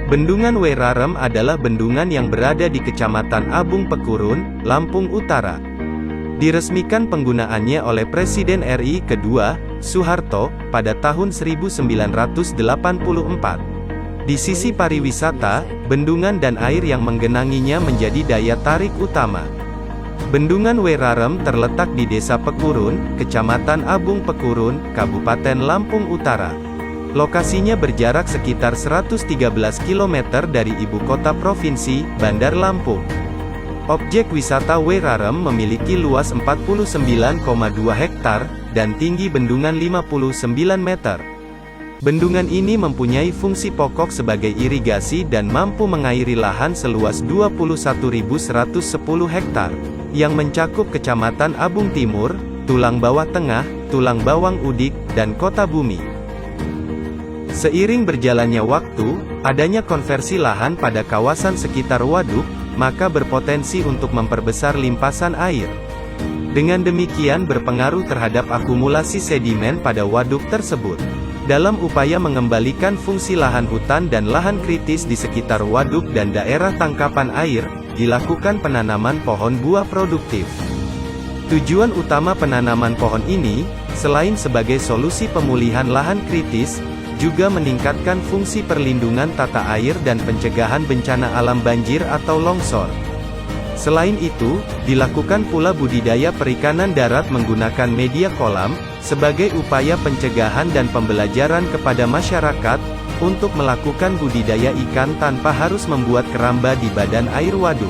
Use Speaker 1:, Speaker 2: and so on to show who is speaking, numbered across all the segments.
Speaker 1: Bendungan Weirarem adalah bendungan yang berada di Kecamatan Abung Pekurun, Lampung Utara. Diresmikan penggunaannya oleh Presiden RI kedua, Soeharto, pada tahun 1984. Di sisi pariwisata, bendungan dan air yang menggenanginya menjadi daya tarik utama. Bendungan Weirarem terletak di Desa Pekurun, Kecamatan Abung Pekurun, Kabupaten Lampung Utara. Lokasinya berjarak sekitar 113 km dari ibu kota provinsi, Bandar Lampung. Objek wisata Weirarem memiliki luas 49,2 hektar, dan tinggi bendungan 59 meter. Bendungan ini mempunyai fungsi pokok sebagai irigasi dan mampu mengairi lahan seluas 21.110 hektar, yang mencakup Kecamatan Abung Timur, Tulang Bawah Tengah, Tulang Bawang Udik, dan Kota Bumi. Seiring berjalannya waktu, adanya konversi lahan pada kawasan sekitar waduk, maka berpotensi untuk memperbesar limpasan air. Dengan demikian berpengaruh terhadap akumulasi sedimen pada waduk tersebut. Dalam upaya mengembalikan fungsi lahan hutan dan lahan kritis di sekitar waduk dan daerah tangkapan air, dilakukan penanaman pohon buah produktif. Tujuan utama penanaman pohon ini, selain sebagai solusi pemulihan lahan kritis, juga meningkatkan fungsi perlindungan tata air dan pencegahan bencana alam banjir atau longsor. Selain itu, dilakukan pula budidaya perikanan darat menggunakan media kolam, sebagai upaya pencegahan dan pembelajaran kepada masyarakat, untuk melakukan budidaya ikan tanpa harus membuat keramba di badan air waduk.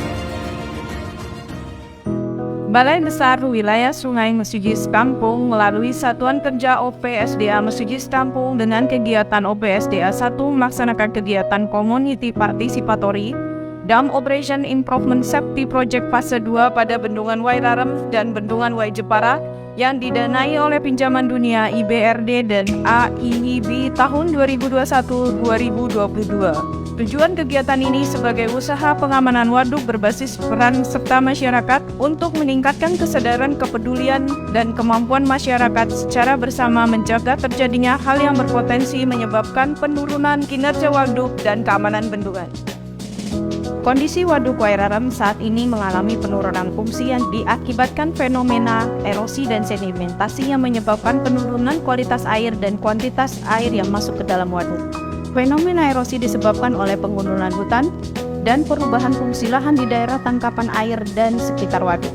Speaker 2: Balai Besar Wilayah Sungai Mesugis Kampung melalui Satuan Kerja OPSDA Mesugis Kampung dengan kegiatan OPSDA 1 melaksanakan kegiatan Community Participatory Dam Operation Improvement Safety Project Fase 2 pada Bendungan Weirarem dan Bendungan Wai Jepara yang didanai oleh pinjaman dunia IBRD dan AIIB tahun 2021-2022. Tujuan kegiatan ini sebagai usaha pengamanan waduk berbasis peran serta masyarakat untuk meningkatkan kesadaran kepedulian dan kemampuan masyarakat secara bersama menjaga terjadinya hal yang berpotensi menyebabkan penurunan kinerja waduk dan keamanan bendungan. Kondisi Waduk Weirarem saat ini mengalami penurunan fungsi yang diakibatkan fenomena erosi dan sedimentasi yang menyebabkan penurunan kualitas air dan kuantitas air yang masuk ke dalam waduk. Fenomena erosi disebabkan oleh penurunan hutan dan perubahan fungsi lahan di daerah tangkapan air dan sekitar waduk.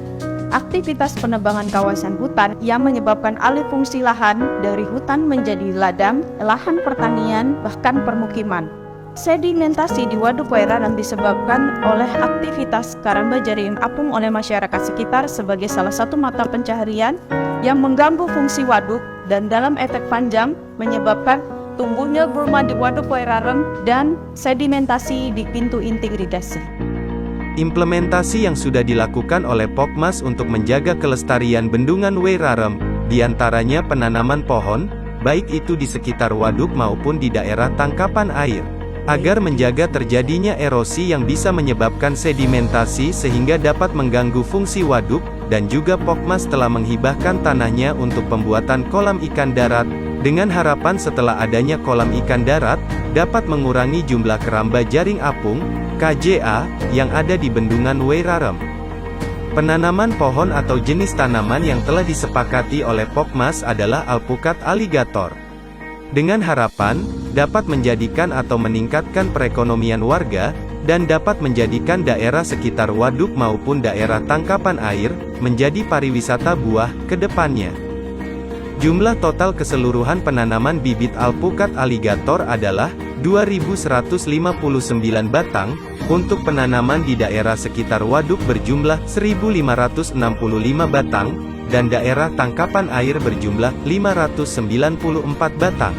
Speaker 2: Aktivitas penebangan kawasan hutan yang menyebabkan alih fungsi lahan dari hutan menjadi ladang, lahan pertanian, bahkan permukiman. Sedimentasi di Waduk Weirarem disebabkan oleh aktivitas karamba jaring apung oleh masyarakat sekitar sebagai salah satu mata pencaharian yang mengganggu fungsi waduk dan dalam efek panjang menyebabkan tumbuhnya gulma di Waduk Weirarem dan sedimentasi di pintu inti iridasi.
Speaker 1: Implementasi yang sudah dilakukan oleh Pokmas untuk menjaga kelestarian Bendungan Weirarem, diantaranya penanaman pohon, baik itu di sekitar waduk maupun di daerah tangkapan air. Agar menjaga terjadinya erosi yang bisa menyebabkan sedimentasi sehingga dapat mengganggu fungsi waduk, dan juga Pokmas telah menghibahkan tanahnya untuk pembuatan kolam ikan darat, dengan harapan setelah adanya kolam ikan darat, dapat mengurangi jumlah keramba jaring apung, KJA, yang ada di Bendungan Weirarem. Penanaman pohon atau jenis tanaman yang telah disepakati oleh Pokmas adalah alpukat aligator. Dengan harapan, dapat menjadikan atau meningkatkan perekonomian warga, dan dapat menjadikan daerah sekitar waduk maupun daerah tangkapan air, menjadi pariwisata buah, ke depannya. Jumlah total keseluruhan penanaman bibit alpukat aligator adalah 2.159 batang, untuk penanaman di daerah sekitar waduk berjumlah 1.565 batang, dan daerah tangkapan air berjumlah 594 batang.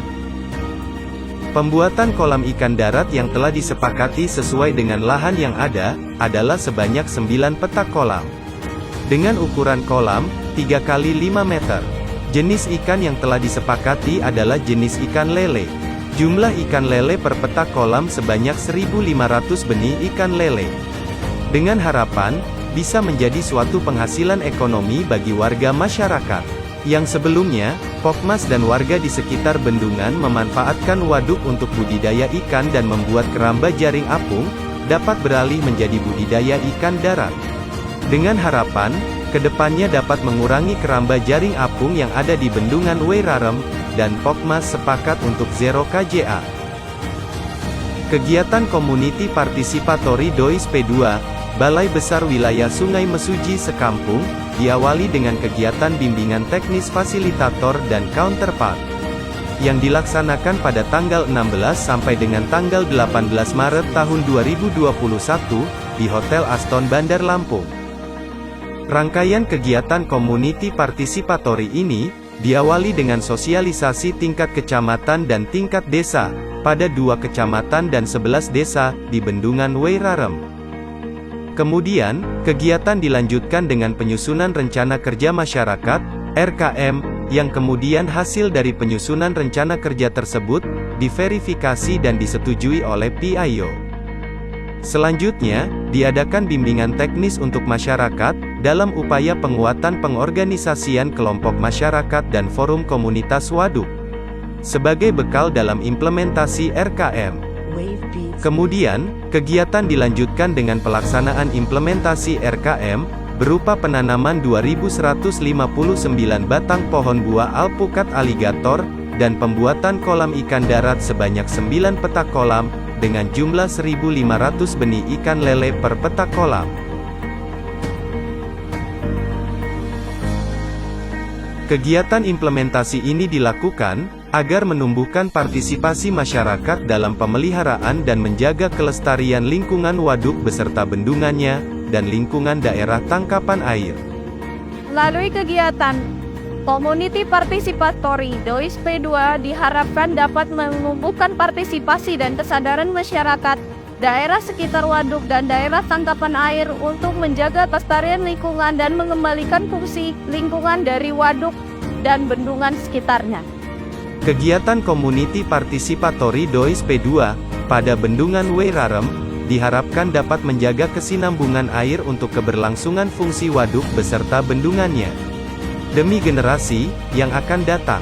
Speaker 1: Pembuatan kolam ikan darat yang telah disepakati sesuai dengan lahan yang ada, adalah sebanyak 9 petak kolam. Dengan ukuran kolam, 3 x 5 meter. Jenis ikan yang telah disepakati adalah jenis ikan lele. Jumlah ikan lele per petak kolam sebanyak 1.500 benih ikan lele. Dengan harapan, bisa menjadi suatu penghasilan ekonomi bagi warga masyarakat. Yang sebelumnya, Pokmas dan warga di sekitar bendungan memanfaatkan waduk untuk budidaya ikan dan membuat keramba jaring apung, dapat beralih menjadi budidaya ikan darat. Dengan harapan, kedepannya dapat mengurangi keramba jaring apung yang ada di bendungan Weirarem, dan Pokmas sepakat untuk Zero KJA. Kegiatan Community Participatory DOIS P2, Balai Besar Wilayah Sungai Mesuji Sekampung, diawali dengan kegiatan bimbingan teknis fasilitator dan counterpart, yang dilaksanakan pada tanggal 16 sampai dengan tanggal 18 Maret tahun 2021, di Hotel Aston Bandar Lampung. Rangkaian kegiatan Community Participatory ini, diawali dengan sosialisasi tingkat kecamatan dan tingkat desa, pada 2 kecamatan dan 11 desa, di Bendungan Weirarem. Kemudian, kegiatan dilanjutkan dengan penyusunan Rencana Kerja Masyarakat, RKM, yang kemudian hasil dari penyusunan rencana kerja tersebut, diverifikasi dan disetujui oleh PIO. Selanjutnya, diadakan bimbingan teknis untuk masyarakat, dalam upaya penguatan pengorganisasian kelompok masyarakat dan forum komunitas waduk, sebagai bekal dalam implementasi RKM. Kemudian, kegiatan dilanjutkan dengan pelaksanaan implementasi RKM, berupa penanaman 2159 batang pohon buah alpukat aligator, dan pembuatan kolam ikan darat sebanyak 9 petak kolam, dengan jumlah 1.500 benih ikan lele per petak kolam. Kegiatan implementasi ini dilakukan agar menumbuhkan partisipasi masyarakat dalam pemeliharaan dan menjaga kelestarian lingkungan waduk beserta bendungannya, dan lingkungan daerah tangkapan air.
Speaker 2: Melalui kegiatan Community Participatory DOIS P2 diharapkan dapat menumbuhkan partisipasi dan kesadaran masyarakat, daerah sekitar waduk dan daerah tangkapan air untuk menjaga kelestarian lingkungan dan mengembalikan fungsi lingkungan dari waduk dan bendungan sekitarnya.
Speaker 1: Kegiatan Community Participatory DOIS P2, pada Bendungan Weirarem, diharapkan dapat menjaga kesinambungan air untuk keberlangsungan fungsi waduk beserta bendungannya, demi generasi yang akan datang.